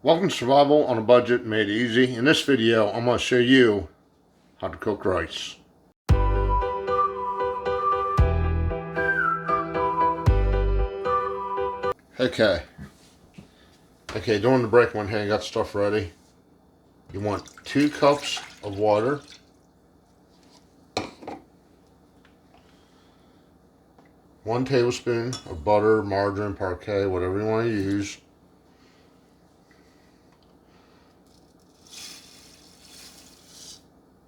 Welcome to Survival on a Budget Made Easy. In this video, I'm going to show you how to cook rice. Okay, during the break one here, I got stuff ready. You want 2 cups of water. One tablespoon of butter, margarine, parquet, whatever you want to use.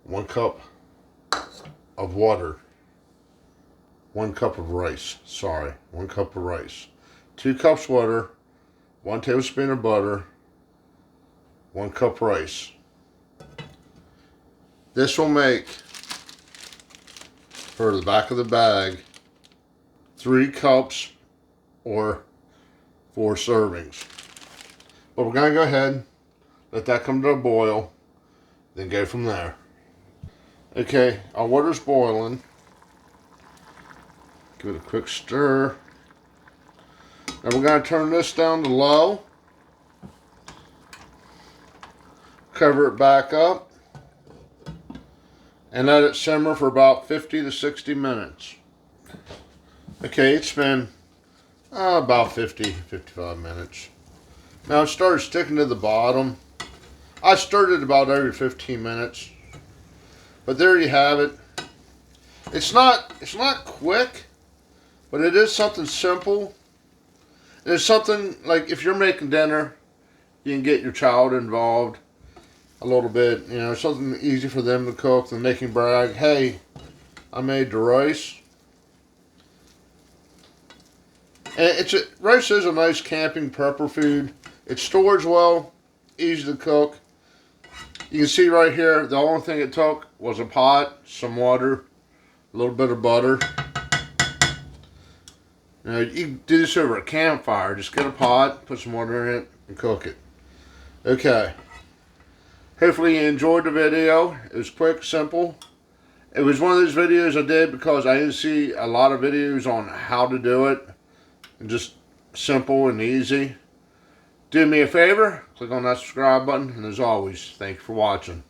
One cup of water. 1 cup of rice. 1 cup of rice. 2 cups water. 1 tablespoon of butter. 1 cup rice. This will make, for the back of the bag, 3 cups or 4 servings. But we're going to go ahead, let that come to a boil, then go from there. Okay, our water's boiling. Give it a quick stir. Now we're going to turn this down to low. Cover it back up. And let it simmer for about 50 to 60 minutes. Okay, it's been about 55 minutes. Now it started sticking to the bottom. I stirred it about every 15 minutes. But there you have it. It's not quick, but it is something simple. It's something like if you're making dinner, you can get your child involved a little bit. You know, something easy for them to cook, then they can brag, hey, I made the rice. And rice is a nice camping prepper food. It stores well, easy to cook. You can see right here, the only thing it took was a pot, some water, a little bit of butter. You know, you can do this over a campfire. Just get a pot, put some water in it, and cook it. Okay. Hopefully you enjoyed the video. It was quick, simple. It was one of those videos I did because I didn't see a lot of videos on how to do it. And just simple and easy. Do me a favor, click on that subscribe button, and as always, thank you for watching.